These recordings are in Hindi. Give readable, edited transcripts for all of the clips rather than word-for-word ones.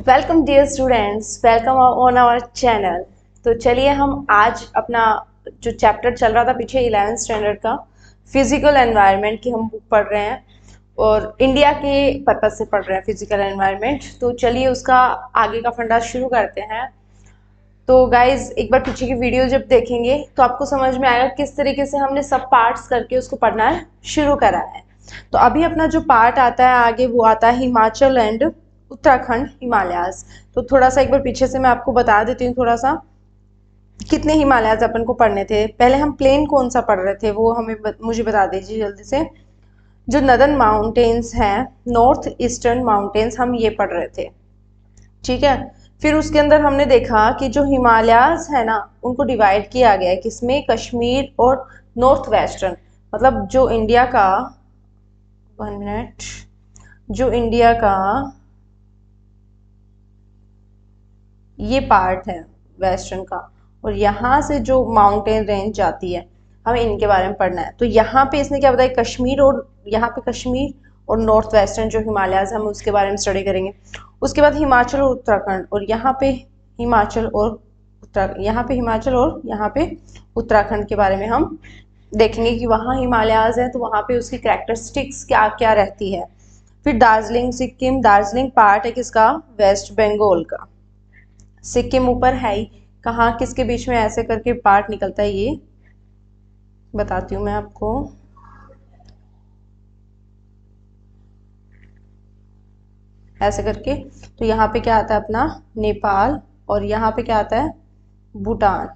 Welcome dear students, welcome on our channel. तो चलिए हम आज अपना जो चैप्टर चल रहा था पीछे 11th स्टैंडर्ड का फिजिकल एनवायरनमेंट की हम बुक पढ़ रहे हैं और इंडिया के पर्पज से पढ़ रहे हैं फिजिकल एनवायरनमेंट। तो चलिए उसका आगे का फंडा शुरू करते हैं। तो गाइज एक बार पीछे की वीडियो जब देखेंगे तो आपको समझ में आएगा किस तरीके से हमने सब पार्ट्स करके उसको पढ़ना शुरू करा है। तो अभी अपना जो पार्ट आता है आगे वो आता है हिमाचल एंड उत्तराखंड हिमालयाज। तो थोड़ा सा एक बार पीछे से मैं आपको बता देती हूँ थोड़ा सा कितने हिमालयाज अपन को पढ़ने थे। पहले हम प्लेन कौन सा पढ़ रहे थे वो मुझे बता दीजिए जल्दी से। जो नदर्न माउंटेन्स हैं, नॉर्थ ईस्टर्न माउंटेन्स, हम ये पढ़ रहे थे, ठीक है। फिर उसके अंदर हमने देखा कि जो हिमालयाज है ना उनको डिवाइड किया गया है किसमें, कश्मीर और नॉर्थ वेस्टर्न। मतलब जो इंडिया का 1 मिनट, जो इंडिया का ये पार्ट है वेस्टर्न का, और यहाँ से जो माउंटेन रेंज जाती है हमें इनके बारे में पढ़ना है। तो यहाँ पे इसने क्या बताया, कश्मीर, और यहाँ पे कश्मीर और नॉर्थ वेस्टर्न जो हिमालयाज हम उसके बारे में स्टडी करेंगे। उसके बाद हिमाचल और उत्तराखंड, और यहाँ पे हिमाचल और यहाँ पे हिमाचल और यहाँ पे उत्तराखंड के बारे में हम देखेंगे कि वहाँ हिमालयाज है तो वहाँ पे उसकी कैरेक्टरिस्टिक्स क्या क्या रहती है। फिर दार्जिलिंग सिक्किम, दार्जिलिंग पार्ट है किसका, वेस्ट बंगाल का। सिक्किम ऊपर है ही, कहाँ किसके बीच में ऐसे करके पार्ट निकलता है ये बताती हूँ मैं आपको। ऐसे करके तो यहाँ पे क्या आता है अपना नेपाल, और यहाँ पे क्या आता है भूटान,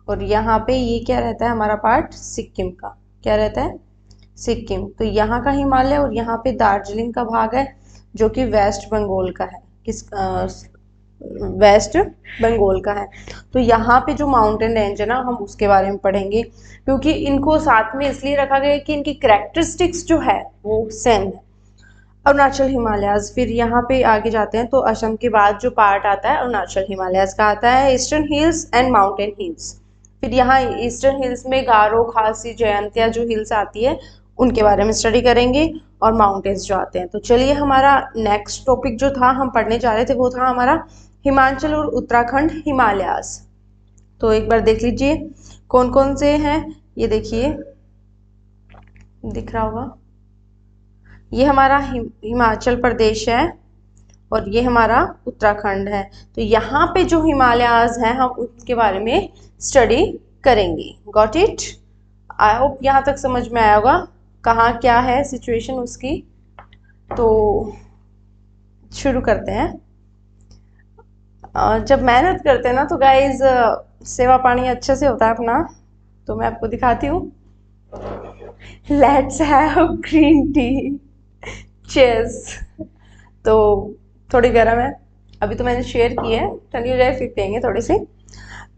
और यहाँ पे ये क्या रहता है हमारा पार्ट सिक्किम का, क्या रहता है सिक्किम। तो यहाँ का हिमालय और यहाँ पे दार्जिलिंग का भाग है जो कि वेस्ट बंगाल का है, वेस्ट बंगाल का है। तो यहाँ पे जो माउंटेन रेंज है ना हम उसके बारे में पढ़ेंगे, क्योंकि इनको साथ में इसलिए रखा गया है कि इनकी कैरेक्टरिस्टिक्स जो है वो सेम है। अरुणाचल हिमालयाज, फिर यहाँ पे आगे जाते हैं तो असम के बाद जो पार्ट आता है अरुणाचल हिमालयाज का आता है eastern hills and mountain hills. फिर यहाँ ईस्टर्न हिल्स में गारो, खासी, जयंतिया जो हिल्स आती है उनके बारे में स्टडी करेंगे, और माउंटेन्स जो आते हैं। तो चलिए हमारा नेक्स्ट टॉपिक जो था हम पढ़ने जा रहे थे वो था हमारा हिमाचल और उत्तराखंड हिमालयाज। तो एक बार देख लीजिए कौन कौन से हैं, ये देखिए दिख रहा होगा, ये हमारा हिमाचल प्रदेश है और ये हमारा उत्तराखंड है। तो यहाँ पे जो हिमालयाज हैं हम उसके बारे में स्टडी करेंगे। Got it? आई होप यहाँ तक समझ में आया होगा कहाँ क्या है सिचुएशन उसकी। तो शुरू करते हैं। जब मेहनत करते हैं ना तो गाइज सेवा पानी अच्छे से होता है अपना। तो मैं आपको दिखाती हूँ। Let's have green tea, cheers. तो थोड़ी गर्म है, अभी तो मैंने शेयर की है, ठंडी हो जाए फिर पियेंगे थोड़ी सी।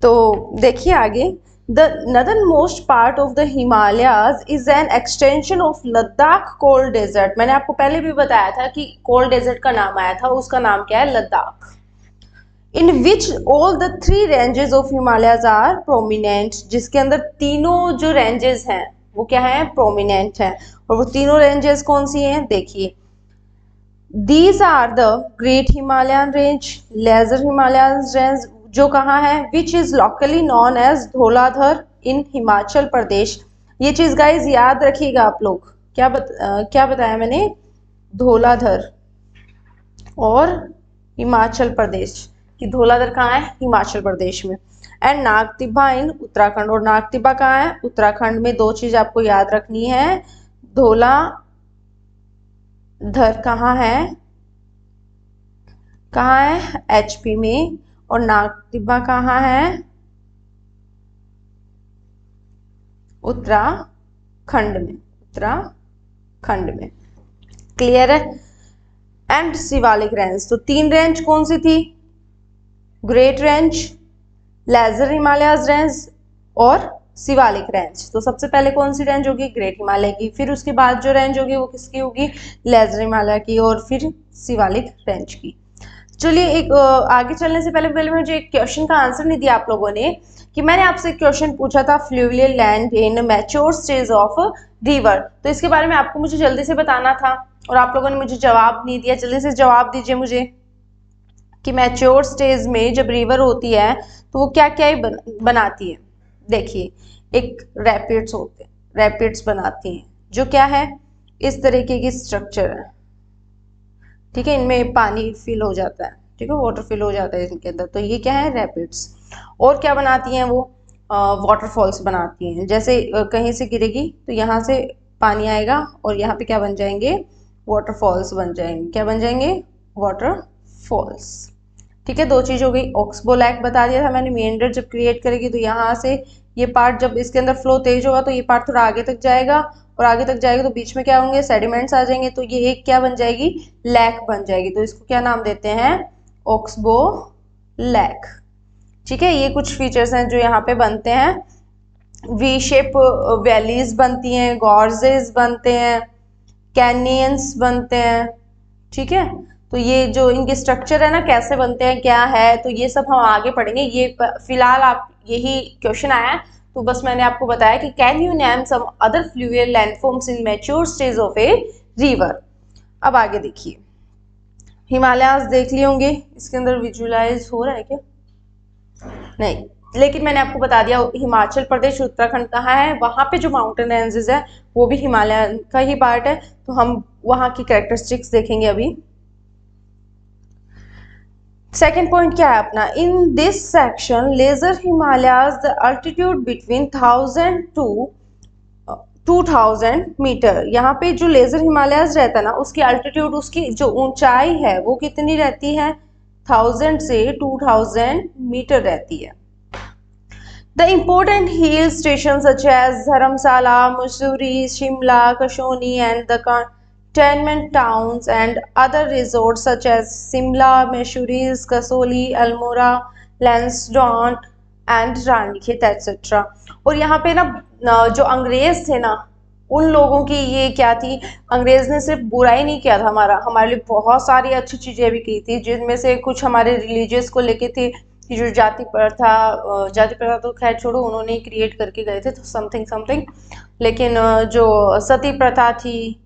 तो देखिए आगे, the northern most part of the Himalayas is an extension of Ladakh cold desert. मैंने आपको पहले भी बताया था कि कोल्ड डेजर्ट का नाम आया था, उसका नाम क्या है, Ladakh. In which all the 3 ranges of Himalayas are prominent, जिसके अंदर तीनों जो रेंजेस हैं वो क्या है, प्रोमिनेंट है। और वो तीनों रेंजेस कौन सी हैं, देखिए, these are the great Himalayan range, lesser Himalayan range जो कहाँ है, which is locally known as Dhauladhar in Himachal Pradesh. ये चीज गाइज याद रखिएगा आप लोग, क्या बताया मैंने, धौलाधर और हिमाचल प्रदेश, कि धौलाधर कहाँ है, हिमाचल प्रदेश में। एंड नागतिब्बा इन उत्तराखंड, और नागतिब्बा कहाँ है, उत्तराखंड में। 2 चीज आपको याद रखनी है, धौलाधर कहाँ है एचपी में, और नागतिब्बा कहाँ है, उत्तराखंड में। क्लियर है? एंड शिवालिक रेंज, तो 3 रेंज कौन सी थी, great range, lesser Himalayas range और शिवालिक रेंज। तो सबसे पहले कौन सी रेंज होगी, ग्रेट हिमालय की। फिर उसके बाद जो रेंज होगी वो किसकी होगी, लेजर हिमालय की, और फिर शिवालिक रेंज की। चलिए एक आगे चलने से पहले मुझे एक क्वेश्चन का आंसर नहीं दिया आप लोगों ने, कि मैंने आपसे क्वेश्चन पूछा था fluvial land in mature stage of river. तो इसके बारे में आपको मुझे जल्दी से बताना था और आप लोगों ने मुझे जवाब नहीं दिया। जल्दी से जवाब दीजिए मुझे। कि मैच्योर स्टेज में जब रिवर होती है तो वो क्या क्या बनाती है। देखिए, एक रैपिड्स होते हैं, रैपिड्स बनाती हैं जो क्या है, इस तरीके की स्ट्रक्चर है, ठीक है। इनमें पानी फिल हो जाता है, ठीक है, वाटर फिल हो जाता है इनके अंदर, तो ये क्या है, रैपिड्स। और क्या बनाती हैं वो, वाटरफॉल्स बनाती हैं। जैसे कहीं से गिरेगी तो यहाँ से पानी आएगा और यहाँ पे क्या बन जाएंगे, वाटरफॉल्स बन जाएंगे। क्या बन जाएंगे, वाटरफॉल्स, ठीक है। दो चीज हो गई। ऑक्सबो लैक बता दिया था मैंने, मेंढर जब क्रिएट करेगी तो यहाँ से ये पार्ट, जब इसके अंदर फ्लो तेज होगा तो ये पार्ट थोड़ा आगे तक जाएगा, और आगे तक जाएगा तो बीच में क्या होंगे, सेडिमेंट्स आ जाएंगे, तो ये एक क्या बन जाएगी, लैक बन जाएगी। तो इसको क्या नाम देते हैं, ऑक्सबो लैक, ठीक है। ये कुछ फीचर्स हैं जो यहाँ पे बनते हैं। वी शेप वैलीज बनती हैं, गॉर्जेस बनते हैं, कैनियंस बनते हैं, ठीक है। तो ये जो इनके स्ट्रक्चर है ना, कैसे बनते हैं, क्या है, तो ये सब हम आगे पढ़ेंगे। ये फिलहाल आप यही क्वेश्चन आया है तो बस मैंने आपको बताया कि can you name some other fluvial landforms in mature stage of a river. अब आगे देखिए, हिमालयाज देख लिए होंगे, इसके अंदर विजुअलाइज हो रहा है क्या, नहीं, लेकिन मैंने आपको बता दिया हिमाचल प्रदेश उत्तराखंड कहाँ है, वहां पे जो माउंटेन रेंजेस है वो भी हिमालय का ही पार्ट है। तो हम वहां की कैरेक्टरिस्टिक्स देखेंगे अभी। सेकेंड पॉइंट क्या है अपना, in this section lesser Himalayas the altitude between 1000 to 2000 metre. यहाँ पे जो लेजर हिमालयाज रहता है ना, उसकी अल्टीट्यूड, उसकी जो ऊंचाई है वो कितनी रहती है, 1000 से 2000 मीटर रहती है। The important hill stations such as Dharamsala, Mussoorie, Shimla, Kashoni and the cantonment towns and other resorts such as Simla, Mussoorie, Kasoli, Almora, Lansdowne and Ranikhet etc. और यहाँ पे ना जो अंग्रेज थे ना, उन लोगों की ये क्या थी, अंग्रेज ने सिर्फ बुराई नहीं किया था हमारे लिए बहुत सारी अच्छी चीजें भी की थी, जिनमें से कुछ हमारे रिलीजियस को लेके थे कि जो जाति प्रथा तो खैर छोड़ो, उन्होंने ही क्रिएट करके गए थे, तो समथिंग समथिंग। लेकिन जो सती प्रथा थी,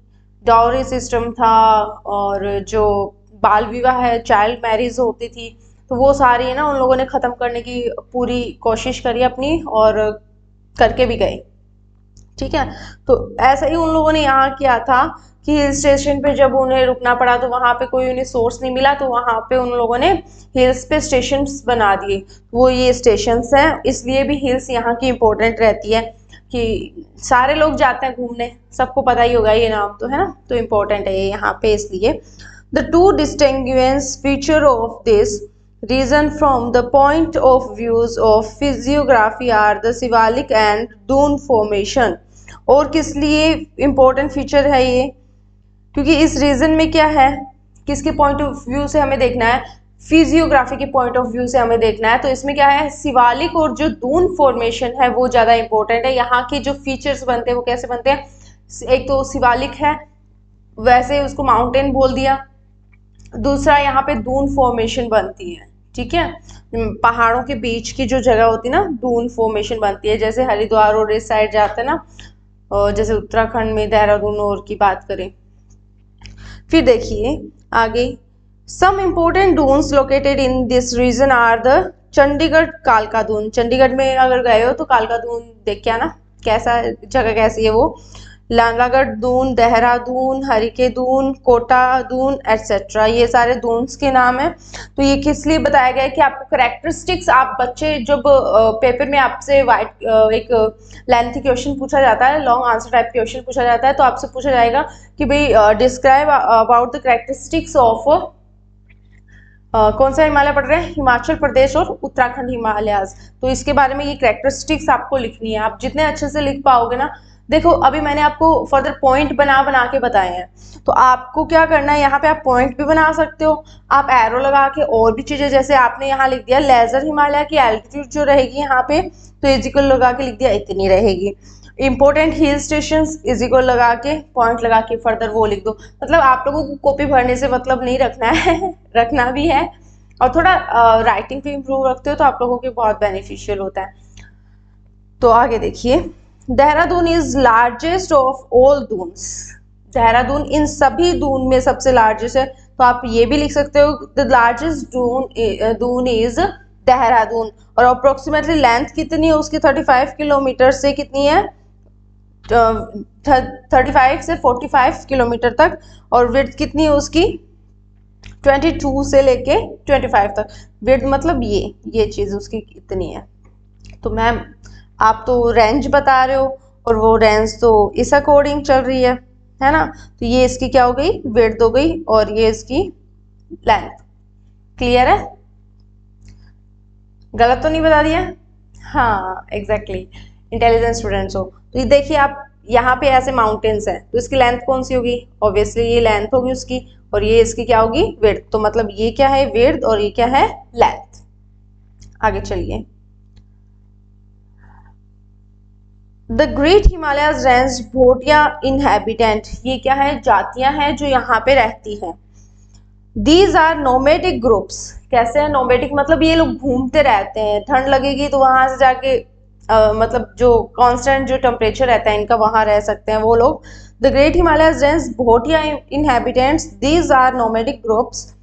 डाउरी सिस्टम था, और जो बाल विवाह है, चाइल्ड मैरिज होती थी, तो वो सारी ना उन लोगों ने ख़त्म करने की पूरी कोशिश करी अपनी, और करके भी गए, ठीक है। तो ऐसा ही उन लोगों ने यहाँ किया था कि हिल स्टेशन पे जब उन्हें रुकना पड़ा तो वहाँ पे कोई उन्हें सोर्स नहीं मिला, तो वहाँ पे उन लोगों ने हिल्स पे स्टेशंस बना दिए। वो ये स्टेशंस हैं, इसलिए भी हिल्स यहाँ की इम्पोर्टेंट रहती है कि सारे लोग जाते हैं घूमने, सबको पता ही होगा ये नाम तो, है ना, तो इम्पोर्टेंट है ये यहाँ पे इसलिए। The two distinguish feature of this region from the point of views of physiography are the Shivalik and Dune formation। और किस लिए इम्पोर्टेंट फीचर है ये, क्योंकि इस रीजन में क्या है, किसके पॉइंट ऑफ व्यू से हमें देखना है, फिजियोग्राफी के पॉइंट ऑफ व्यू से हमें देखना है। तो इसमें क्या है, शिवालिक और जो दून फॉर्मेशन है वो ज़्यादा इंपॉर्टेंट है। यहाँ के जो फीचर्स बनते हैं वो कैसे बनते हैं, एक तो शिवालिक है, वैसे उसको माउंटेन बोल दिया, दूसरा यहाँ पे दून फॉर्मेशन बनती है, ठीक है। पहाड़ों के बीच की जो जगह होती है ना, दून फॉर्मेशन बनती है। जैसे हरिद्वार और इस साइड जाते हैं ना, और जैसे उत्तराखंड में देहरादून और की बात करें। फिर देखिए आगे, some important duns located in this region are the Chandigarh कालका दून। चंडीगढ़ में अगर गए हो तो कालका दून देख के आना, कैसा जगह कैसी है वो। नालागढ़ दून, देहरादून, हरिके दून, कोटा दून एटसेट्रा, ये सारे दून्स के नाम हैं। तो ये किस लिए बताया गया है कि आपको करेक्टरिस्टिक्स, आप बच्चे जब पेपर में आपसे एक लेंथी क्वेश्चन पूछा जाता है, लॉन्ग आंसर टाइप क्वेश्चन पूछा जाता है, तो आपसे पूछा जाएगा कि भाई describe about the characteristics of कौन सा हिमालय पढ़ रहे हैं, हिमाचल प्रदेश और उत्तराखंड हिमालयाज। तो इसके बारे में ये करेक्टरिस्टिक्स आपको लिखनी है। आप जितने अच्छे से लिख पाओगे ना, देखो अभी मैंने आपको फर्दर पॉइंट बना के बताए हैं, तो आपको क्या करना है, यहाँ पे आप पॉइंट भी बना सकते हो, आप एरो लगा के और भी चीजें, जैसे आपने यहाँ लिख दिया लेजर हिमालय की एल्टीट्यूड जो रहेगी यहाँ पे, तो इजिकल लगा के लिख दिया इतनी रहेगी। इंपॉर्टेंट हिल स्टेशन इजिकल लगा के पॉइंट लगा के फर्दर वो लिख दो। मतलब आप लोगों को कॉपी भरने से मतलब नहीं रखना है रखना भी है, और थोड़ा राइटिंग पे इम्प्रूव रखते हो तो आप लोगों के बहुत बेनिफिशियल होता है। तो आगे देखिए, Dehradun is largest of all duns. Dehradun इन सभी दून में सबसे लार्जेस्ट है। तो आप ये भी लिख सकते हो the largest Doon is Dehradun. और अप्रोक्सीमेटली लेंथ कितनी है उसकी 35 किलोमीटर से कितनी है 35 से 45 किलोमीटर तक। और विड्थ कितनी है उसकी 22 से लेके 25 तक। विड्थ मतलब ये चीज उसकी कितनी है। तो मैम आप तो रेंज बता रहे हो और वो रेंज तो इस अकॉर्डिंग चल रही है ना। तो ये इसकी क्या हो गई विड्थ हो गई और ये इसकी लेंथ। क्लियर है? गलत तो नहीं बता दिया? हाँ एग्जैक्टली, इंटेलिजेंट स्टूडेंट्स हो। तो ये देखिए आप यहाँ पे ऐसे माउंटेन्स है तो इसकी लेंथ कौन सी होगी, ऑब्वियसली ये लेंथ होगी उसकी और ये इसकी क्या होगी विड्थ। तो मतलब ये क्या है विड्थ और ये क्या है लेंथ। आगे चलिए। The great Himalayas range Bhotia inhabitant, ये क्या है जातियां हैं जो यहाँ पे रहती हैं। दीज आर नोमेडिक ग्रुप्स, कैसे है नोमेडिक मतलब ये लोग घूमते रहते हैं, ठंड लगेगी तो वहां से जाके मतलब जो कांस्टेंट जो टेम्परेचर रहता है इनका वहां रह सकते हैं वो लोग। The great Himalayas range Bhotia inhabitants, these are nomadic groups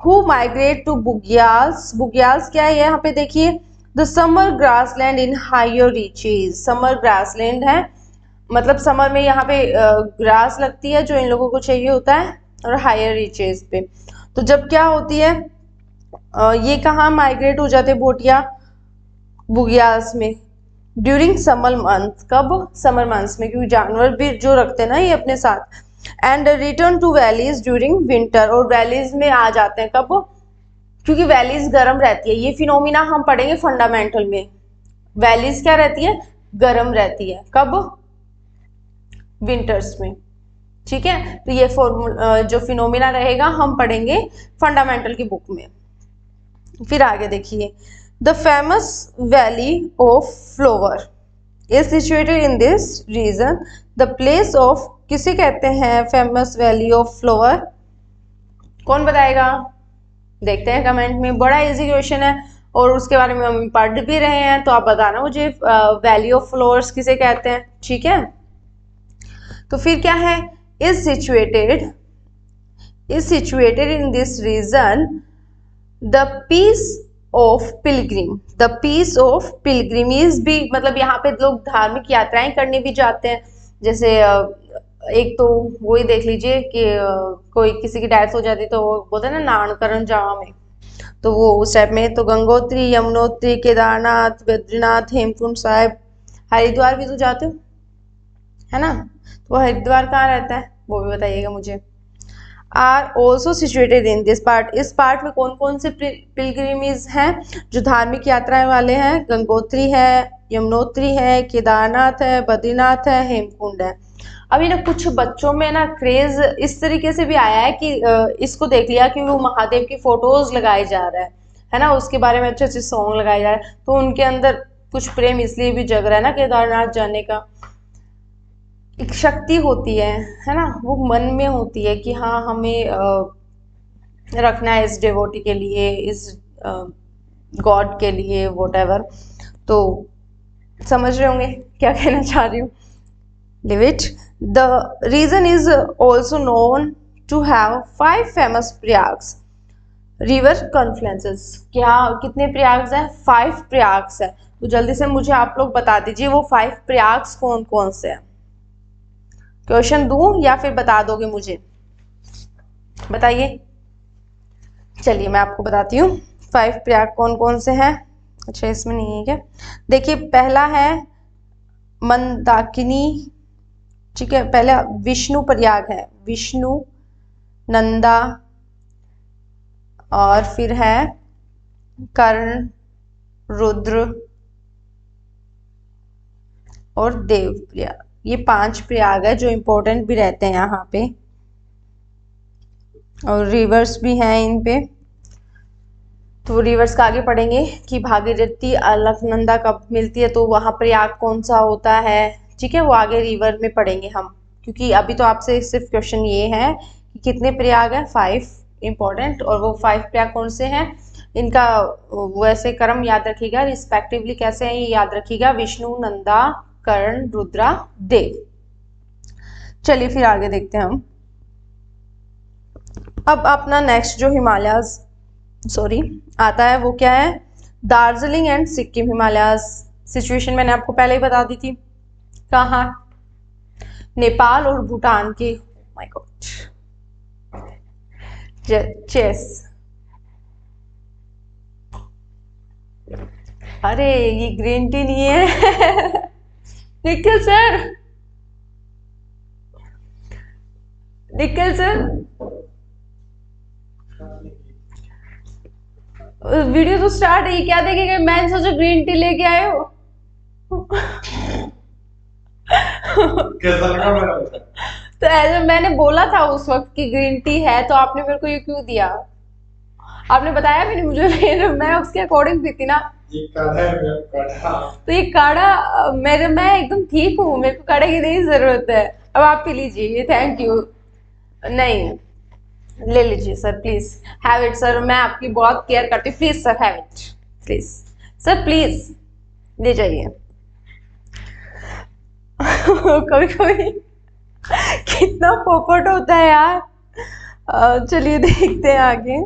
who migrate to bugyals. Bugyals क्या है यहाँ पे देखिए the summer grassland in higher reaches, summer grassland है मतलब समर में यहाँ पे ग्रास लगती है जो इन लोगों को चाहिए होता है और हायर रीचेज पे। तो जब क्या होती है ये कहाँ माइग्रेट हो जाते भोटिया बुग्याल्स में ड्यूरिंग समर मंथ। कब समर मंथ्स में, क्योंकि जानवर भी जो रखते हैं ना ये अपने साथ। And return to valleys during winter, और वैलीज में आ जाते हैं कब क्योंकि वैलीज गर्म रहती है। ये फिनोमिना हम पढ़ेंगे फंडामेंटल में। वैलीज क्या रहती है गर्म रहती है कब विंटर्स में। ठीक है, तो ये फॉर्मूला जो फिनोमिना रहेगा हम पढ़ेंगे फंडामेंटल की बुक में। फिर आगे देखिए the famous valley of flower is situated in this region. The place of किसे कहते हैं फेमस वैली ऑफ फ्लोवर, कौन बताएगा? देखते हैं कमेंट में। बड़ा इजी क्वेश्चन है और उसके बारे में हम पढ़ भी रहे हैं, तो आप बताना मुझे वैली ऑफ फ्लोवर्स किसे कहते हैं। ठीक है, तो फिर क्या है is situated in this region the piece of pilgrim. The piece of pilgrim is भी मतलब यहाँ पे लोग धार्मिक यात्राएं करने भी जाते हैं। जैसे एक तो वही देख लीजिए कि कोई किसी की डेथ हो जाती तो वो बोलते हैं ना नामकरण जावा में, तो वो उस टाइप में। तो गंगोत्री, यमुनोत्री, केदारनाथ, बद्रीनाथ, हेमकुंड साहिब, हरिद्वार भी तो जाते हो है ना। तो हरिद्वार कहाँ रहता है वो भी बताइएगा मुझे। Are also situated in this part, इस पार्ट में कौन कौन से पिलग्रिमेज हैं जो धार्मिक यात्राएं वाले हैं? गंगोत्री है, यमुनोत्री है, केदारनाथ है, बद्रीनाथ है, हेमकुंड है। अभी ना कुछ बच्चों में ना क्रेज इस तरीके से भी आया है कि इसको देख लिया कि वो महादेव की फोटोज लगाए जा रहा है ना, उसके बारे में अच्छे अच्छे सॉन्ग लगाए जा रहे हैं, तो उनके अंदर कुछ प्रेम इसलिए भी जग रहा है ना केदारनाथ जाने का। एक शक्ति होती है ना, वो मन में होती है कि हाँ हमें रखना है इस डिवोटी के लिए, इस गॉड के लिए, व्हाटएवर। तो समझ रहे होंगे क्या कहना चाह रही हूँ। Leave it. The region is also known to have 5 famous Prayags river confluences. क्या कितने प्रयाग्स हैं? 5 प्रयाग्स है। तो जल्दी से मुझे आप लोग बता दीजिए वो 5 प्रयाग्स कौन कौन से हैं। क्वेश्चन दूं या फिर बता दोगे मुझे, बताइए। चलिए मैं आपको बताती हूँ 5 प्रयाग कौन कौन से हैं। अच्छा इसमें नहीं है क्या? देखिए पहला है मंदाकिनी, ठीक है, पहला विष्णु प्रयाग है, विष्णु, नंदा, और फिर है कर्ण, रुद्र और देव प्रयाग। ये 5 प्रयाग है जो इंपॉर्टेंट भी रहते हैं यहाँ पे, और रिवर्स भी हैं इन पे। तो रिवर्स का आगे पढ़ेंगे कि भागीरथी अलकनंदा कब मिलती है, तो वहाँ प्रयाग कौन सा होता है। ठीक है, वो आगे रिवर में पढ़ेंगे हम, क्योंकि अभी तो आपसे सिर्फ क्वेश्चन ये है कि कितने प्रयाग है, 5 इंपॉर्टेंट, और वो 5 प्रयाग कौन से हैं, इनका वैसे क्रम याद रखिएगा, रिस्पेक्टिवली कैसे है ये याद रखिएगा, विष्णु, नंदा, कर्ण, रुद्रा, देव। चलिए फिर आगे देखते हैं हम। अब अपना नेक्स्ट जो हिमालयाज सॉरी आता है वो क्या है, दार्जिलिंग एंड सिक्किम हिमालयाज। सिचुएशन मैंने आपको पहले ही बता दी थी, कहाँ, नेपाल और भूटान के। My god, chess. अरे ये ग्रीन टी नहीं है Nikhil sir, Nikhil sir video तो स्टार्ट है, क्या देखेगा, मैंने सोचा ग्रीन टी लेके आए हो कैसा लगा मेरा बता? तो ऐसे मैंने बोला था उस वक्त कि ग्रीन टी है, तो आपने मेरे को ये क्यों दिया, आपने बताया भी नहीं मुझे फिर मैं उसके अकॉर्डिंग पीती ना। ये काढ़ा है मेरा, काढ़ा। तो ये काढ़ा मेरे, मैं एकदम ठीक हूँ, मेरे को काढ़े की नहीं जरूरत है। अब आप पी लीजिए ये, थैंक यू। नहीं, ले लीजिए sir please, have it sir, मैं आपकी बहुत केयर करती हूँ, please sir have it, please sir please ले जाइए कभी कभी कितना पोपट होता है यार। चलिए देखते हैं आगे।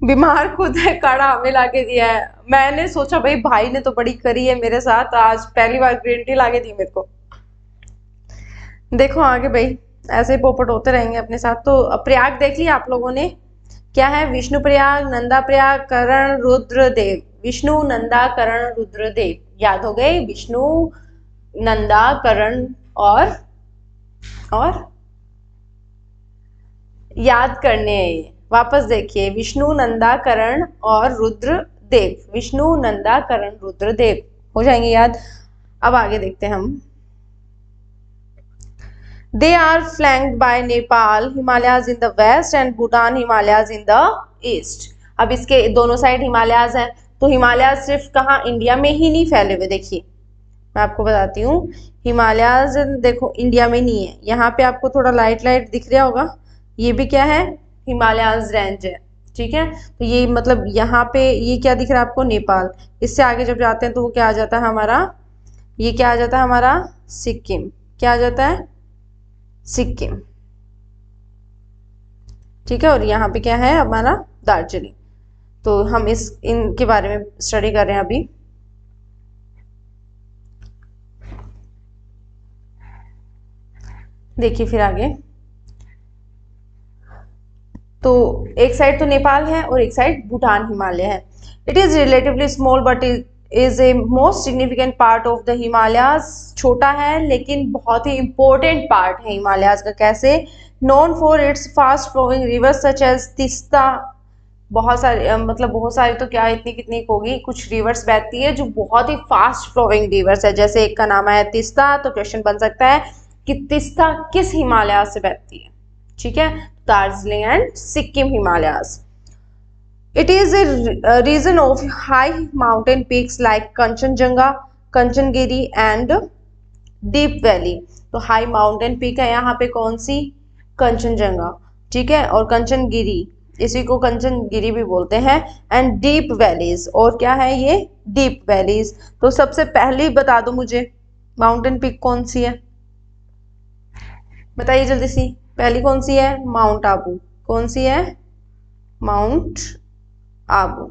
बीमार खुद है, काढ़ा हमें लाके दिया है। मैंने सोचा भाई भाई ने तो बड़ी करी है मेरे साथ, आज पहली बार ग्रीन टी लाके दी मेरे को। देखो आगे भाई, ऐसे ही पोपट होते रहेंगे अपने साथ। तो प्रयाग देख लिया आप लोगों ने, क्या है, विष्णु प्रयाग, नंदा प्रयाग, करण, रुद्रदेव। विष्णु, नंदा, करण, रुद्रदेव याद हो गए, विष्णु, नंदा, करण और याद करने हैं ये, वापस देखिए, विष्णु, नंदा, करण और रुद्रदेव। विष्णु, नंदा, करण, रुद्रदेव हो जाएंगे याद। अब आगे देखते हैं हम। They are flanked by Nepal Himalayas in the west and Bhutan Himalayas in the east. अब इसके दोनों साइड हिमालयाज हैं, तो हिमालयाज सिर्फ कहाँ, इंडिया में ही नहीं फैले हुए। देखिए मैं आपको बताती हूँ, हिमालयाज देखो इंडिया में नहीं है, यहाँ पे आपको थोड़ा लाइट लाइट दिख रहा होगा, ये भी क्या है, हिमालयाज रेंज है, ठीक है। तो ये मतलब यहाँ पे ये क्या दिख रहा है आपको, नेपाल। इससे आगे जब जाते हैं तो वो क्या आ जाता है हमारा, ये क्या आ जाता है हमारा, सिक्किम। क्या आ जाता है, सिक्किम, ठीक है। और यहाँ पे क्या है हमारा, दार्जिलिंग। तो हम इनके बारे में स्टडी कर रहे हैं अभी। देखिए फिर आगे, तो एक साइड तो नेपाल है और एक साइड भूटान हिमालय है। It is relatively small but is a most significant part of the Himalayas. छोटा है लेकिन बहुत ही इंपॉर्टेंट पार्ट है हिमालयाज का। कैसे, known for its fast flowing rivers such as Teesta. बहुत सारी मतलब बहुत सारी तो क्या इतनी कितनी होगी, कुछ रिवर्स बहती है जो बहुत ही फास्ट फ्लोइंग रिवर्स है। जैसे एक का नाम है तिस्ता, तो क्वेश्चन बन सकता है कि तिस्ता किस हिमालय से बहती है, ठीक है, Darjeeling and Sikkim Himalayas. It is a region of high mountain peaks like Kanchenjunga, Kanchengiri and Deep Valley। तो हाई माउंटेन पीक है यहाँ पे कौन सी, कंचनजंगा, ठीक है, और कंचनगिरी, इसी को कंचनगिरी भी बोलते हैं। एंड डीप वैलीज, और क्या है ये, डीप वैलीज। तो सबसे पहले बता दो मुझे माउंटेन पीक कौन सी है, बताइए जल्दी सी। पहली कौन सी है, माउंट आबू। कौन सी है, माउंट आबू।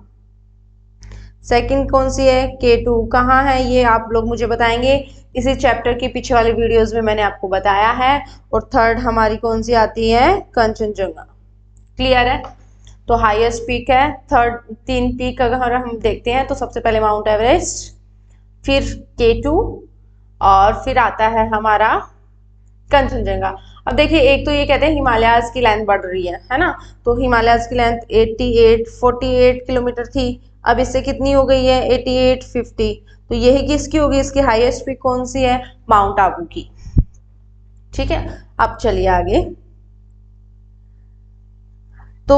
सेकंड कौन सी है, K2। कहाँ है ये, आप लोग मुझे बताएंगे, इसी चैप्टर के पीछे वाले वीडियोस में मैंने आपको बताया है। और थर्ड हमारी कौन सी आती है, कंचनजंगा। क्लियर है, तो हाईएस्ट पीक है। थर्ड तीन पीक अगर हम देखते हैं तो सबसे पहले माउंट एवरेस्ट, फिर K2 और फिर आता है हमारा कंचनजंगा। अब देखिए, एक तो ये कहते हैं हिमालयाज की लेंथ बढ़ रही है ना, तो हिमालयाज की लेंथ 48 किलोमीटर थी, अब इससे कितनी हो गई है, 88 50। तो यही किसकी होगी, इसकी हाईएस्ट पीक कौन सी है, माउंट आबू की, ठीक है। अब चलिए आगे, तो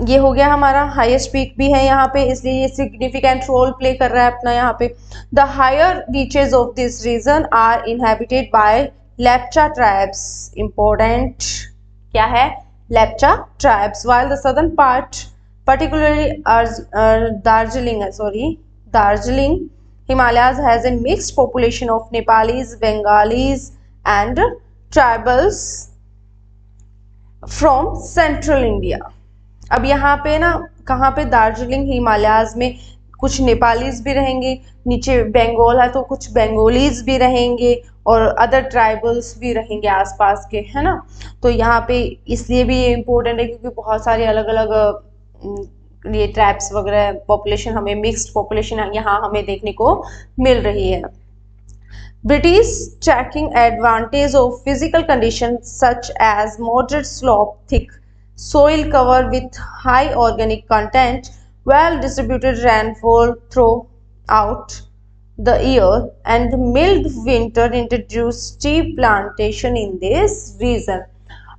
ये हो गया हमारा, हाईएस्ट पीक भी है यहाँ पे, इसलिए ये सिग्निफिकेंट रोल प्ले कर रहा है अपना यहाँ पे। The higher reaches of this region are inhabited by Lepcha tribes. Important क्या है, Lepcha tribes. while the southern part particularly Darjeeling Himalayas has a mixed population of Nepalis, Bengalis and tribals from central India. अब यहाँ पे ना, कहाँ पे, दार्जिलिंग हिमालयाज में कुछ नेपालीज भी रहेंगे, नीचे बंगाल है तो कुछ बंगालीज भी रहेंगे और अदर ट्राइबल्स भी रहेंगे आसपास के, है ना। तो यहाँ पे इसलिए भी ये इम्पोर्टेंट है क्योंकि बहुत सारे अलग अलग ये ट्राइब्स वगैरह पॉपुलेशन, हमें मिक्स्ड पॉपुलेशन यहाँ हमें देखने को मिल रही है। British taking advantage of physical conditions such as moderate slope, thick soil cover with high organic content, well-distributed rainfall throughout the year, and mild winter introduced tea plantation in this region.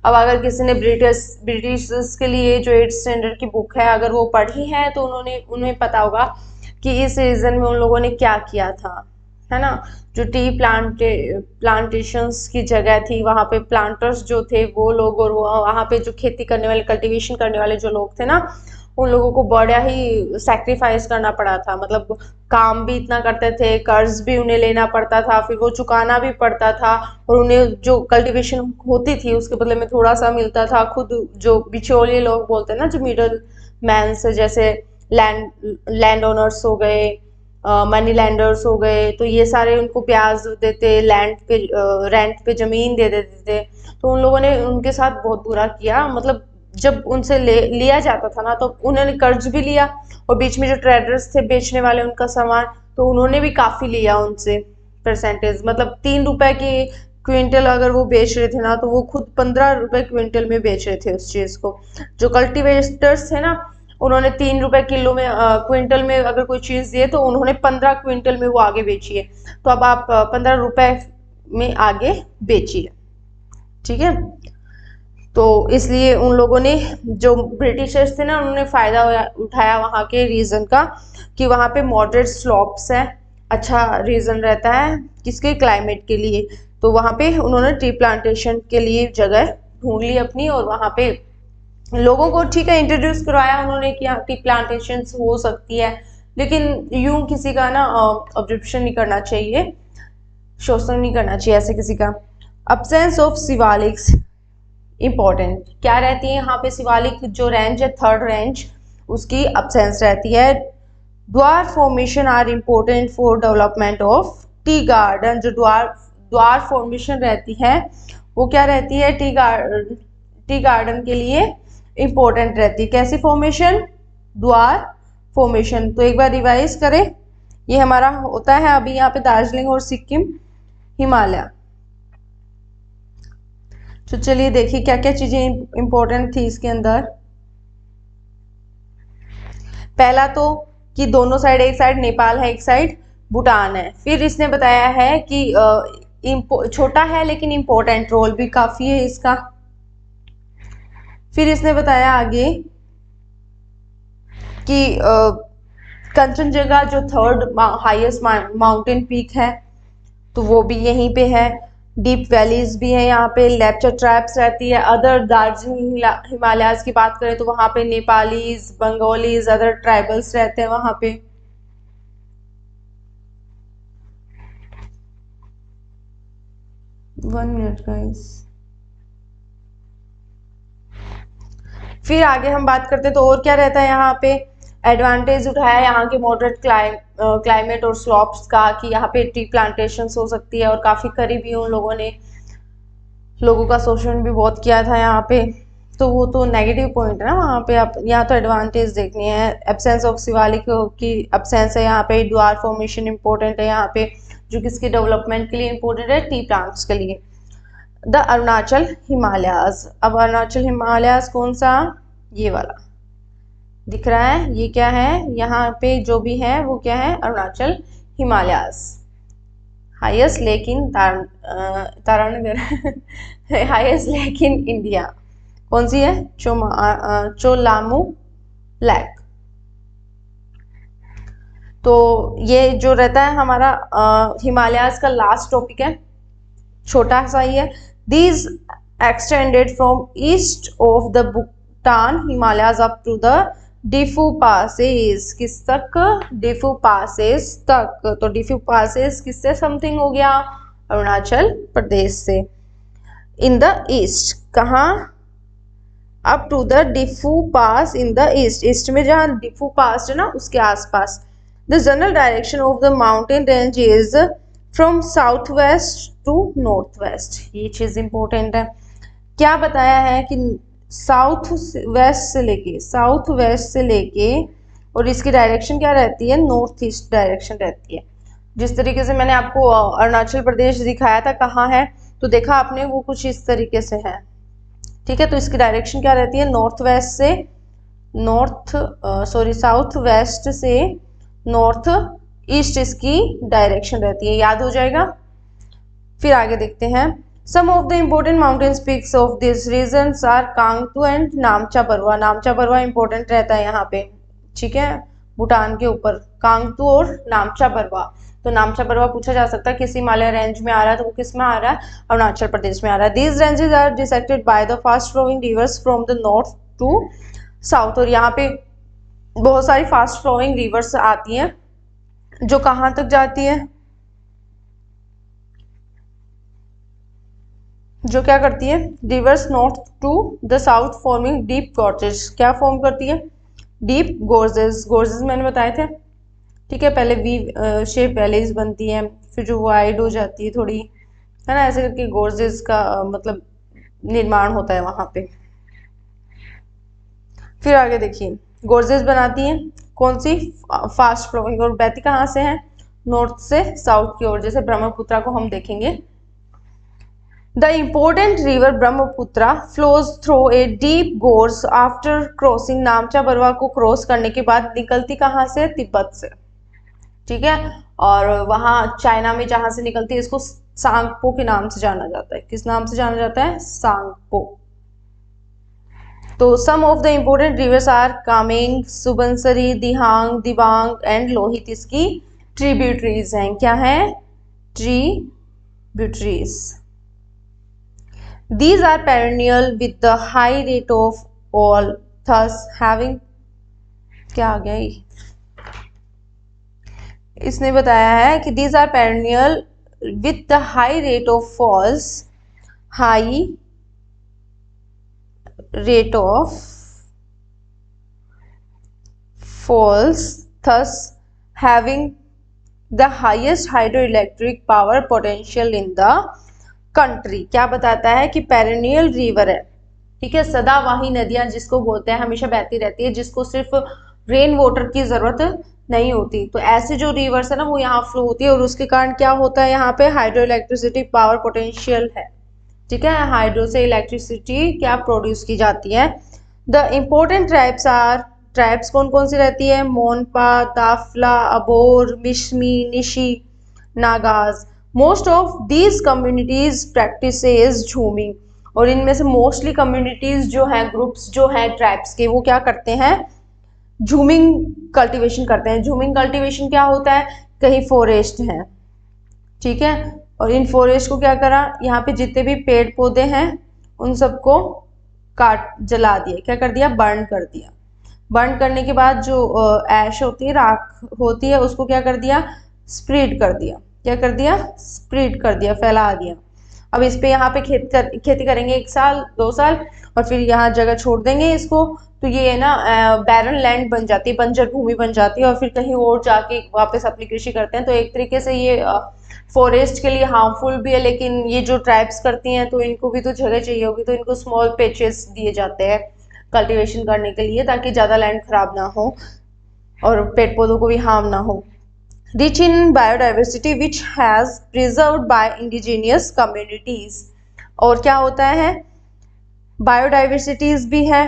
अब अगर किसी ने ब्रिटिश के लिए जो 8th स्टैंडर्ड की बुक है अगर वो पढ़ी है तो उन्हें पता होगा कि इस रीजन में उन लोगों ने क्या किया था, है ना। जो टी प्लांटेशंस की जगह थी, वहाँ पे प्लांटर्स जो थे वो लोग, और वहाँ पे जो खेती करने वाले, कल्टीवेशन करने वाले जो लोग थे ना, उन लोगों को बड़ा ही सैक्रिफाइस करना पड़ा था। मतलब काम भी इतना करते थे, कर्ज भी उन्हें लेना पड़ता था, फिर वो चुकाना भी पड़ता था, और उन्हें जो कल्टीवेशन होती थी उसके बदले में थोड़ा सा मिलता था। खुद जो बिचौलिए लोग बोलते हैं ना, जो मिडल मैन से, जैसे लैंड ओनर्स हो गए, मनी लैंडर्स हो गए, तो ये सारे उनको ब्याज देते, लैंड पे रेंट पे ज़मीन दे देते थे। तो उन लोगों ने उनके साथ बहुत बुरा किया। मतलब जब उनसे लिया जाता था ना, तो उन्होंने कर्ज भी लिया, और बीच में जो ट्रेडर्स थे बेचने वाले उनका सामान, तो उन्होंने भी काफ़ी लिया उनसे परसेंटेज। मतलब 3 रुपए की क्विंटल अगर वो बेच रहे थे ना, तो वो खुद 15 रुपए क्विंटल में बेच रहे थे उस चीज़ को। जो कल्टिवेटर्स थे ना, उन्होंने 3 रुपए किलो में क्विंटल में अगर कोई चीज़ दिए तो उन्होंने 15 क्विंटल में वो आगे बेची है। तो अब आप 15 रुपए में आगे बेचिए, ठीक है। तो इसलिए उन लोगों ने, जो ब्रिटिशर्स थे ना, उन्होंने फ़ायदा उठाया वहाँ के रीजन का, कि वहाँ पे मॉडरेट स्लॉप्स है, अच्छा रीजन रहता है किसके, क्लाइमेट के लिए। तो वहाँ पे उन्होंने टी प्लांटेशन के लिए जगह ढूंढ ली अपनी, और वहाँ पे लोगों को, ठीक है, इंट्रोड्यूस करवाया उन्होंने कि टी प्लांटेशन हो सकती है, लेकिन यूं किसी का ना ऑब्जेक्शन नहीं करना चाहिए, शोषण नहीं करना चाहिए ऐसे किसी का। अब्सेंस ऑफ शिवालिक्स इम्पोर्टेंट क्या रहती है यहाँ पे, शिवालिक जो रेंज है, 3rd रेंज, उसकी अब्सेंस रहती है। Duar formation are important for development of tea garden. जो द्वार फॉर्मेशन रहती है वो क्या रहती है, टी गार्डन के लिए इम्पोर्टेंट रहती है। कैसी फॉर्मेशन, द्वार फॉर्मेशन। तो एक बार रिवाइज करें, ये हमारा होता है अभी यहाँ पे दार्जिलिंग और सिक्किम, हिमालय। तो चलिए देखिए क्या क्या चीजें इंपॉर्टेंट थी इसके अंदर। पहला तो कि दोनों साइड, एक साइड नेपाल है, एक साइड भूटान है। फिर इसने बताया है कि छोटा है लेकिन इम्पोर्टेंट रोल भी काफी है इसका। फिर इसने बताया आगे कि कंचनजंगा जो 3rd हाईएस्ट माउंटेन पीक है, तो वो भी यहीं पे है। डीप वैलीज भी है यहाँ पे, लेप्चा ट्राइब्स रहती है। अदर दार्जिलिंग हिमालयाज की बात करें तो वहाँ पे नेपालीज, बंगालीज, अदर ट्राइबल्स रहते हैं वहाँ पे। One minute guys. फिर आगे हम बात करते हैं तो और क्या रहता है यहाँ पे। एडवांटेज उठाया यहाँ के मॉडरेट क्लाइमेट और स्लॉप्स का, कि यहाँ पे टी प्लांटेशन हो सकती है, और काफ़ी करीबी उन लोगों ने, लोगों का शोषण भी बहुत किया था यहाँ पे। तो वो तो नेगेटिव पॉइंट है ना वहाँ पे। आप यहाँ तो एडवांटेज देखनी है। एब्सेंस ऑफ शिवालिक की एब्सेंस है यहाँ पे। द्वार फॉर्मेशन इंपॉर्टेंट है यहाँ पे, जो किसके डेवलपमेंट के लिए इंपॉर्टेंट है, टी प्लांट्स के लिए। द अरुणाचल हिमालयाज। अब अरुणाचल हिमालयाज कौन सा, ये वाला दिख रहा है, ये क्या है, यहाँ पे जो भी है वो क्या है, Arunachal Himalayas. Highest lake in Taranagar highest lake in India कौन सी है, चोलामू लेक। तो ये जो रहता है हमारा हिमालयाज का लास्ट टॉपिक है, छोटा सा ही है। These extended from east of the Bhutan Himalayas up to the Diphu passes. किस तक, डिफू पासेस तक। तो डिफू पासेस किससे समथिंग हो गया, अरुणाचल प्रदेश से। इन द ईस्ट, कहाँ, up to the Diphu pass in the east, east में जहाँ डिफू पास है ना उसके आसपास। The general direction of the mountain range is from south west to north west. ये चीज़ इंपॉर्टेंट है। क्या बताया है कि साउथ वेस्ट से लेके और इसकी डायरेक्शन क्या रहती है, नॉर्थ ईस्ट डायरेक्शन रहती है। जिस तरीके से मैंने आपको अरुणाचल प्रदेश दिखाया था कहाँ है, तो देखा आपने वो कुछ इस तरीके से है। ठीक है, तो इसकी डायरेक्शन क्या रहती है, साउथ वेस्ट से नॉर्थ ईस्ट इसकी डायरेक्शन रहती है। याद हो जाएगा। फिर आगे देखते हैं। Some of the important mountain peaks of this region are Kangtu and Namcha Barwa. Namcha परवा इंपॉर्टेंट रहता है यहाँ पे, ठीक है, भूटान के ऊपर कांगतू और नामचा परवा। तो नामचा परवा पूछा जा सकता है किस हिमालय रेंज में आ रहा है, तो वो किस में आ रहा है, अरुणाचल प्रदेश में आ रहा है। These ranges are dissected by the fast flowing rivers from the north to south. और यहाँ पे बहुत सारी फास्ट फ्लोइंग रिवर्स आती हैं जो कहाँ तक जाती है, जो क्या करती है, rivers north to the south forming deep gorges. क्या फॉर्म करती है, डीप गोर्जेस। गोर्जेस मैंने बताए थे, ठीक है, पहले वी शेप वैलीज बनती है, फिर जो वाइड हो जाती है थोड़ी, है ना, ऐसे करके गोर्जेस का मतलब निर्माण होता है वहां पे। फिर आगे देखिए, गोर्जेस बनाती हैं कौन सी, फास्ट फ्लोइंग, और बहती कहाँ से है, नॉर्थ से साउथ की ओर। जैसे ब्रह्मपुत्रा को हम देखेंगे, the important river Brahmaputra flows through a deep gorge after crossing. नामचा परवा को क्रॉस करने के बाद निकलती कहाँ से, तिब्बत से, ठीक है, और वहां चाइना में जहां से निकलती है इसको सांगपो के नाम से जाना जाता है। किस नाम से जाना जाता है, सांगपो। तो some of the important rivers are Kameng, Subansiri, Dihang, Dibang and Lohit इसकी ट्रिब्यूटरीज हैं। क्या है, tributaries. These are perennial with the high rate of fall, thus having, क्या आ गया ये, इसने बताया है कि these are perennial with the high rate of falls, high rate of falls, thus having the highest hydroelectric power potential in the country. क्या बताता है कि पेरेनियल रिवर है, ठीक है, सदावाही नदियां जिसको बोलते हैं, हमेशा बहती रहती है, जिसको सिर्फ रेन वाटर की जरूरत नहीं होती। तो ऐसे जो रिवर्स है ना वो यहाँ फ्लो होती है, और उसके कारण क्या होता है, यहाँ पे हाइड्रो इलेक्ट्रिसिटी पावर पोटेंशियल है, ठीक है, हाइड्रो से इलेक्ट्रिसिटी क्या प्रोड्यूस की जाती है। The important tribes are, tribes कौन कौन सी रहती है, Monpa, Dafla, Abor, Mishmi, Nishi, Nagas. Most of these communities practices jhuming. और इनमें से मोस्टली कम्युनिटीज जो है, ग्रुप्स जो है ट्राइब्स के, वो क्या करते हैं, झूमिंग कल्टीवेशन करते हैं। झूमिंग कल्टीवेशन क्या होता है, कहीं फॉरेस्ट है, ठीक है, और इन फॉरेस्ट को क्या करा, यहाँ पे जितने भी पेड़ पौधे हैं उन सबको काट जला दिया, क्या कर दिया, बर्न कर दिया। बर्न करने के बाद जो ऐश होती है, राख होती है, उसको क्या कर दिया, स्प्रेड कर दिया। क्या कर दिया, स्प्रेड कर दिया, फैला दिया। अब इस पे यहाँ पे खेती करेंगे 1 साल 2 साल, और फिर यहाँ जगह छोड़ देंगे इसको, तो ये है ना बैरन लैंड बन जाती है, बंजर भूमि बन जाती है, और फिर कहीं और जाके वापस अपनी कृषि करते हैं। तो एक तरीके से ये फॉरेस्ट के लिए हार्मफुल भी है, लेकिन ये जो ट्राइब्स करती हैं तो इनको भी तो जगह चाहिए होगी, तो इनको स्मॉल पेचेस दिए जाते हैं कल्टीवेशन करने के लिए, ताकि ज़्यादा लैंड खराब ना हो और पेड़ पौधों को भी हार्म ना हो। Rich in biodiversity which has preserved by indigenous communities। और क्या होता है, बायोडाइवर्सिटीज भी है,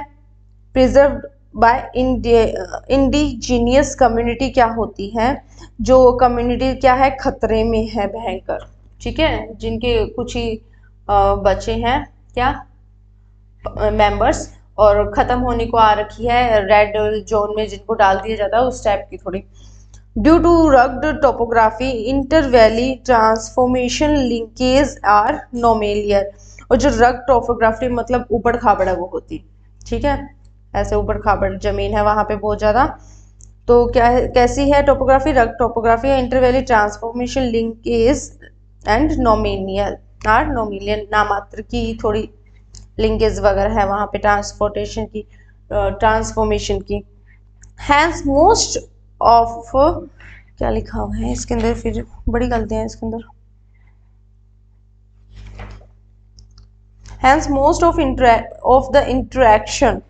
प्रिजर्व्ड बाय इंडिजीनियस कम्युनिटी क्या होती है, जो कम्युनिटी क्या है, खतरे में है भयंकर, ठीक है, जिनके कुछ ही बचे हैं क्या, मेंबर्स, और खत्म होने को आ रखी है, रेड जोन में जिनको डाल दिया जाता है, उस टाइप की थोड़ी। Due to rugged topography inter valley transformation linkage are नॉमिलियर। और जो रग्ड टोपोग्राफी मतलब ऊबड़ खाबड़ वो होती, ठीक है, ऐसे ऊबड़ खाबड़ जमीन है वहां पे बहुत ज्यादा। तो क्या है, कैसी है टोपोग्राफी, रग्ड टोपोग्राफी है, inter valley transformation linkage and nominal or nominal, नामात्र की थोड़ी लिंकेज वगैरह है वहाँ पे ट्रांसपोर्टेशन की, ट्रांसफॉर्मेशन की। हैंस मोस्ट ऑफ, क्या लिखा हुआ है इसके अंदर, फिर बड़ी गलतियाँ हैं इसके अंदर। Hence most of the interaction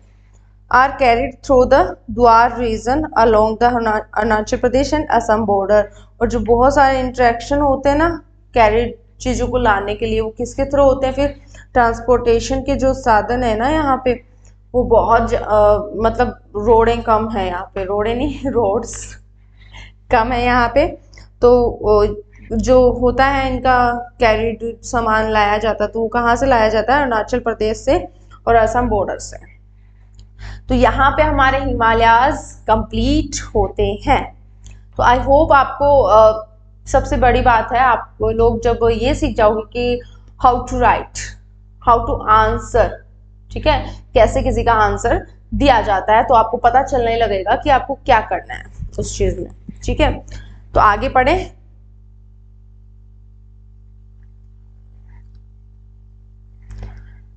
are carried through the Duar region along the Arunachal Pradesh and Assam border. और जो बहुत सारे इंटरेक्शन होते हैं ना कैरिड चीज़ों को लाने के लिए, वो किसके थ्रू होते हैं? फिर ट्रांसपोर्टेशन के जो साधन है ना यहाँ पे, वो बहुत मतलब रोडें कम है यहाँ पे, रोडें नहीं रोड्स कम है यहाँ पे। तो जो होता है इनका कैरिड सामान लाया जाता है, तो वो कहाँ से लाया जाता है? अरुणाचल प्रदेश से और असम बॉर्डर से। तो यहाँ पे हमारे हिमालयाज कंप्लीट होते हैं। तो आई होप आपको सबसे बड़ी बात है, आप लोग जब ये सीख जाओगे कि how to write, how to answer, ठीक है, कैसे किसी का आंसर दिया जाता है, तो आपको पता चलने लगेगा कि आपको क्या करना है उस चीज में। ठीक है, तो आगे पढ़े।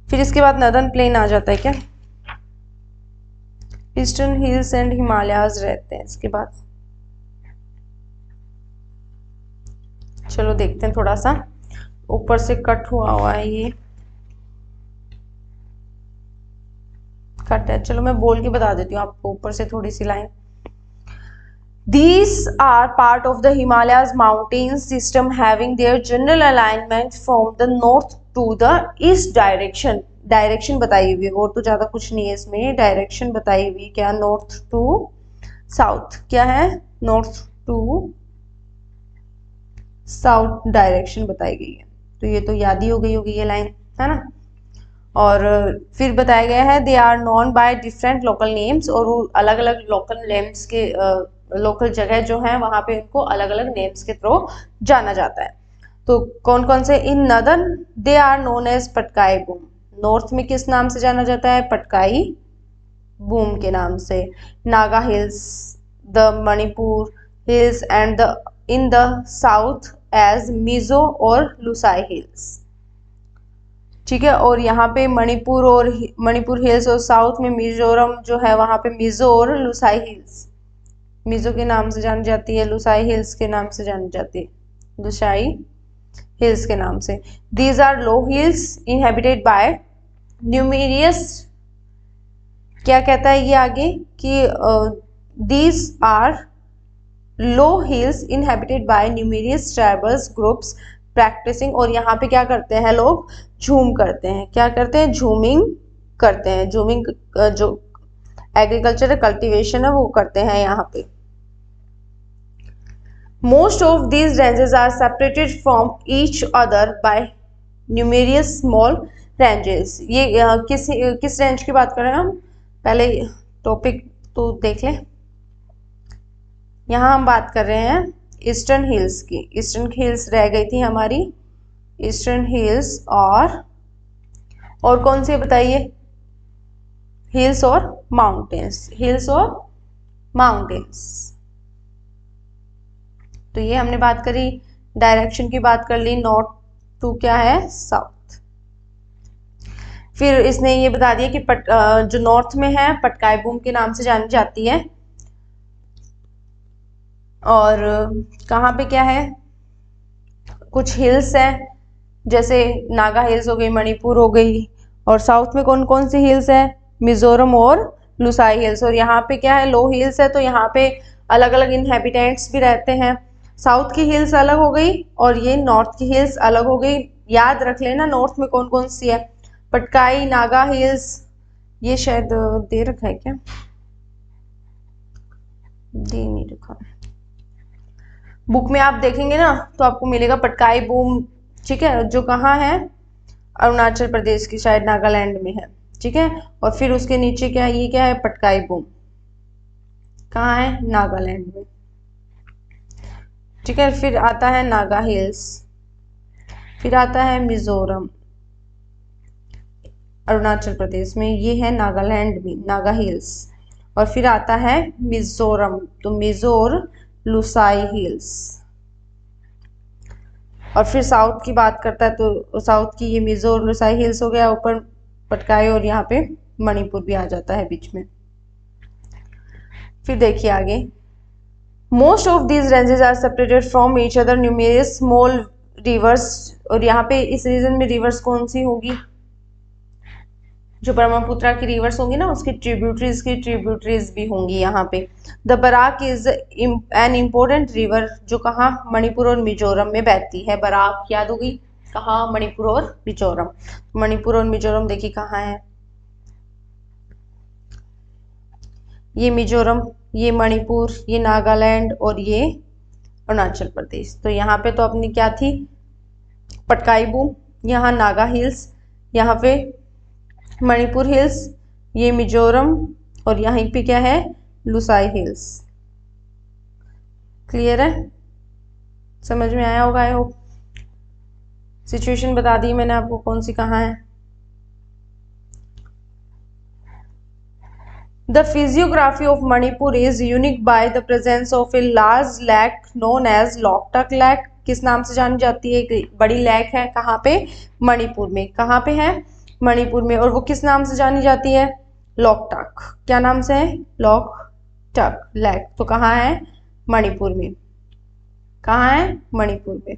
फिर इसके बाद नदन प्लेन आ जाता है क्या, ईस्टर्न हिल्स एंड हिमालयाज रहते हैं इसके बाद। चलो देखते हैं, थोड़ा सा ऊपर से कट हुआ है, ये कट है। चलो मैं बोल के बता देती हूँ आपको ऊपर से थोड़ी सी line. These are part of the Himalayas mountain system having their general alignment from the north to the east direction। Direction बताई हुई है, और तो ज्यादा कुछ नहीं है इसमें, डायरेक्शन बताई हुई क्या, नॉर्थ टू साउथ, क्या है, नॉर्थ टू साउथ डायरेक्शन बताई गई है। तो ये तो याद ही हो गई होगी ये लाइन, है ना। और फिर बताया गया है they are known by different local names, और वो अलग अलग लोकल नेम्स के लोकल जगह जो है वहां पे उनको अलग अलग नेम्स के थ्रू जाना जाता है। तो कौन कौन से? In northern they are known as Patkai Bum, north में किस नाम से जाना जाता है? पटकाई बूम के नाम से। Naga hills, the Manipur hills and the in the south as Mizo और लुसाई हिल्स। ठीक है, और यहाँ पे मणिपुर हिल्स और साउथ में मिजोरम जो है वहां पे मिजो और लुसाई हिल्स, मिजो के नाम से जानी जाती है, लुसाई हिल्स के नाम से जानी जाती है, लुसाई हिल्स के नाम से। These are low hills inhabited by numerous, क्या कहता है ये आगे कि these are low hills inhabited by numerous tribals groups practicing. और यहाँ पे क्या करते हैं लोग? झूम करते हैं। क्या करते हैं? झूमिंग करते हैं। झूमिंग जो एग्रीकल्चर कल्टीवेशन है वो करते हैं यहाँ पे। Most of these ranges are separated from each other by numerous small ranges. ये किस रेंज की बात कर रहे हैं हम? पहले टॉपिक तो देख लें। यहाँ हम बात कर रहे हैं ईस्टर्न हिल्स की। ईस्टर्न हिल्स रह गई थी हमारी, ईस्टर्न हिल्स और कौन सी बताइए? हिल्स और माउंटेन्स, हिल्स और माउंटेन्स। तो ये हमने बात करी, डायरेक्शन की बात कर ली, नॉर्थ टू क्या है? साउथ। फिर इसने ये बता दिया कि जो नॉर्थ में है पटकाई बूम के नाम से जानी जाती है, और कहाँ पे क्या है? कुछ हिल्स है, जैसे नागा हिल्स हो गई, मणिपुर हो गई, और साउथ में कौन कौन सी हिल्स है? मिजोरम और लुसाई हिल्स। और यहाँ पे क्या है? लो हिल्स है, तो यहाँ पे अलग अलग इनहेबिटेंट्स भी रहते हैं। साउथ की हिल्स अलग हो गई और ये नॉर्थ की हिल्स अलग हो गई। याद रख लेना नॉर्थ में कौन कौन सी है? पटकाई, नागा हिल्स, ये शायद दे रखा है क्या? दे नहीं रखा, बुक में आप देखेंगे ना तो आपको मिलेगा पटकाई बूम। ठीक है, जो कहाँ है? अरुणाचल प्रदेश की, शायद नागालैंड में है। ठीक है, और फिर उसके नीचे क्या है? ये क्या है? पटकाई बूम, कहाँ है? नागालैंड में। ठीक है, फिर आता है नागा हिल्स, फिर आता है मिजोरम, अरुणाचल प्रदेश में, ये है नागालैंड में नागा हिल्स। और फिर आता है मिजोरम, तो मिजो और लुसाई हिल्स। और फिर साउथ की बात करता है तो साउथ की ये मिजो और लुसाई हिल्स हो गया ऊपर पटकाई और यहाँ पे मणिपुर भी आ जाता है बीच में। फिर देखिए आगे, most of these ranges are separated from each other numerous small rivers, और यहाँ पे इस रीजन में रिवर्स कौन सी होगी, जो ब्रह्मपुत्रा की रिवर्स होंगी ना उसकी ट्रिब्यूटरीज भी होंगी यहाँ पे। The Barak is an important river, जो कहाँ, मणिपुर और मिजोरम में बहती है। बराक याद होगी, कहाँ, मणिपुर और मिजोरम। मणिपुर और मिजोरम देखिए कहाँ है, ये मिजोरम, ये मणिपुर, ये नागालैंड और ये अरुणाचल प्रदेश। तो यहाँ पे तो अपनी क्या थी, पटकाई-बूम, यहाँ नागा हिल्स, यहाँ पे मणिपुर हिल्स, ये मिजोरम, और यहीं पे क्या है, लुसाई हिल्स। क्लियर है, समझ में आया होगा आई होप। सिचुएशन बता दी मैंने आपको कौन सी कहाँ है। The physiography of Manipur is unique by the presence of a large lake known as Loktak Lake। किस नाम से जानी जाती है, एक बड़ी लेक है, कहाँ पे, मणिपुर में। कहाँ पे है, मणिपुर में, और वो किस नाम से जानी जाती है, लोकटक। क्या नाम से है, लोकटक लेक। तो कहाँ है, मणिपुर में। कहाँ है, मणिपुर में।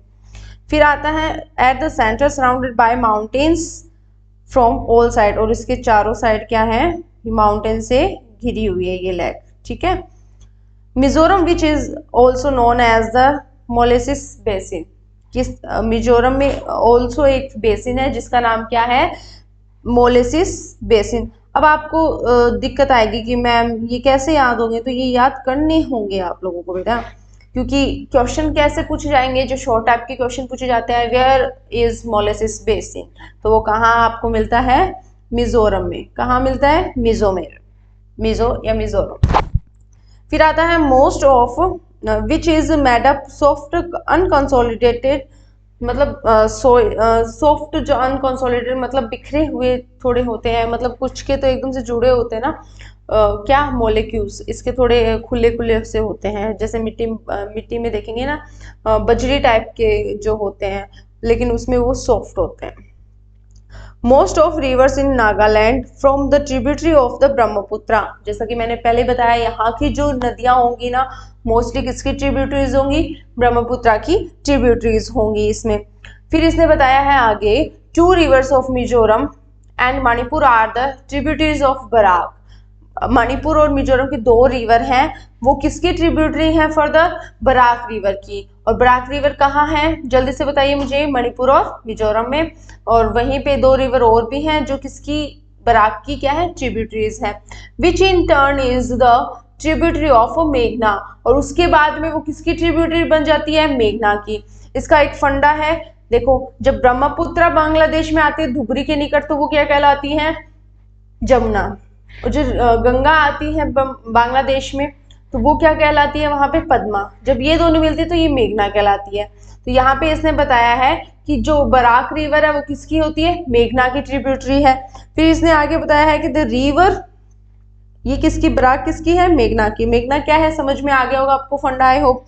फिर आता है at the centre surrounded by mountains from all side, और इसके चारों साइड क्या है, माउंटेन से घिरी हुई है ये लेक, ठीक है। Mizoram which is also known as the molasses basin, किस, मिजोरम में ऑल्सो एक बेसिन है जिसका नाम क्या है, मोलेसिस बेसिन। अब आपको दिक्कत आएगी कि मैम ये कैसे याद होंगे, तो ये याद करने होंगे आप लोगों को बेटा, क्योंकि क्वेश्चन कैसे पूछे जाएंगे, जो शॉर्ट टाइप के क्वेश्चन पूछे जाते हैं, वेयर इज मोलेसिस बेसिन, तो वो कहाँ आपको मिलता है, मिजोरम में। कहाँ मिलता है, मिजो या मिजोरम। फिर आता है most of which is made up soft unconsolidated, मतलब सॉफ्ट जो अनकंसोलिडेटेड मतलब बिखरे हुए थोड़े होते हैं, मतलब कुछ के तो एकदम से जुड़े होते हैं ना, क्या, मोलिक्यूल्स इसके थोड़े खुले खुले से होते हैं, जैसे मिट्टी में देखेंगे ना, बजरी टाइप के जो होते हैं, लेकिन उसमें वो सॉफ्ट होते हैं। Most of reverse in Nagaland from the tributary of the Brahmaputra, जैसा कि मैंने पहले बताया, यहाँ की जो नदियां होंगी ना, मोस्टली किसकी ट्रिब्यूटरीज होंगी, ब्रह्मपुत्रा की ट्रिब्यूटरीज होंगी इसमें। फिर इसने बताया है आगे, 2 rivers of Mizoram and Manipur are the tributaries of Barak. Manipur और मिजोरम की 2 रिवर हैं, वो किसकी ट्रिब्यूटरी हैं, फॉर द बराक रिवर की। और बराक रिवर कहाँ है, जल्दी से बताइए मुझे, मणिपुर और मिजोरम में। और वहीं पे 2 रिवर और भी हैं जो किसकी, बराक की क्या है, ट्रिब्यूटरीज है। Which in turn is the tributary of मेघना, और उसके बाद में वो किसकी ट्रिब्यूटरी बन जाती है, मेघना की। इसका एक फंडा है, देखो जब ब्रह्मपुत्रा बांग्लादेश में आती है धुबरी के निकट, तो वो क्या कहलाती है, जमुना। और जो गंगा आती है बांग्लादेश में, तो वो क्या कहलाती है, वहां पे पद्मा। जब ये दोनों मिलती है तो ये मेघना कहलाती है। तो यहाँ पे इसने बताया है कि जो बराक रिवर है वो किसकी होती है, मेघना की ट्रिब्यूटरी है। फिर इसने आगे बताया है कि द रिवर, ये किसकी, बराक किसकी है, मेघना की। मेघना क्या है, समझ में आ गया होगा आपको फंडा, I hope.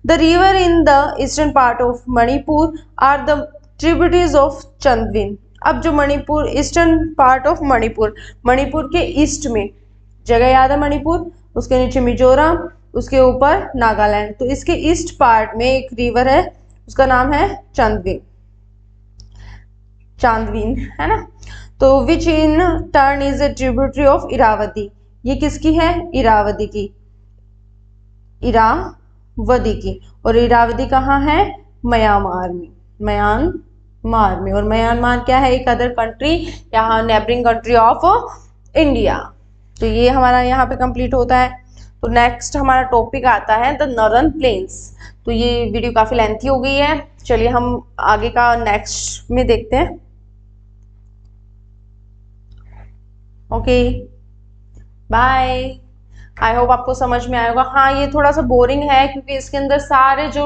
The river in the eastern part of Manipur are the tributaries of Chindwin. अब जो Manipur, eastern part of Manipur, Manipur के ईस्ट में जगह याद है मणिपुर, उसके नीचे मिजोरम, उसके ऊपर नागालैंड, तो इसके ईस्ट पार्ट में एक रिवर है, उसका नाम है चांदविन, है ना। तो which in turn is a tributary of Irrawaddy, ये किसकी है, इरावदी की, इरावदी की। और इरावदी कहाँ है, म्यांमार में, म्यांमार में। और म्यांमार क्या है, एक अदर कंट्री, यहाँ नेबरिंग कंट्री ऑफ इंडिया। तो ये हमारा यहाँ पे कंप्लीट होता है। तो नेक्स्ट हमारा टॉपिक आता है द नॉर्दर्न प्लेन्स। तो ये वीडियो काफी लेंथी हो गई है, चलिए हम आगे का नेक्स्ट में देखते हैं। ओके बाय, आई होप आपको समझ में आएगा। हाँ ये थोड़ा सा बोरिंग है क्योंकि इसके अंदर सारे जो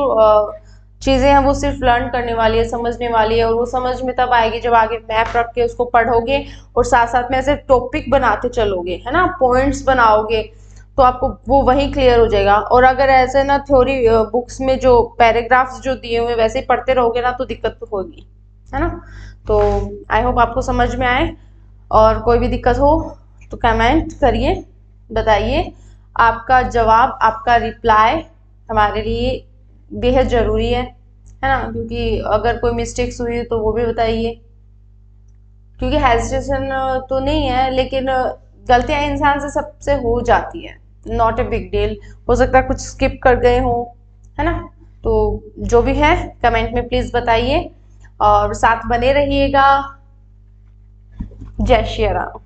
चीजें हैं वो सिर्फ लर्न करने वाली है, समझने वाली है, और वो समझ में तब आएगी जब आगे मैप रख के उसको पढ़ोगे और साथ साथ में ऐसे टॉपिक बनाते चलोगे, है ना, पॉइंट्स बनाओगे, तो आपको वो वही क्लियर हो जाएगा। और अगर ऐसे ना थ्योरी बुक्स में जो पैराग्राफ्स जो दिए हुए वैसे ही पढ़ते रहोगे ना तो दिक्कत तो होगी, है ना। तो आई होप आपको समझ में आए। और कोई भी दिक्कत हो तो कमेंट करिए, बताइए। आपका जवाब, आपका रिप्लाई हमारे लिए बेहद ज़रूरी है ना, क्योंकि अगर कोई मिस्टेक्स हुई तो वो भी बताइए। क्योंकि हेजिटेशन तो नहीं है, लेकिन गलतियां इंसान से सबसे हो जाती है, नॉट ए बिग डील। हो सकता है कुछ स्किप कर गए हो, है ना। तो जो भी है कमेंट में प्लीज़ बताइए और साथ बने रहिएगा। जय श्री राम।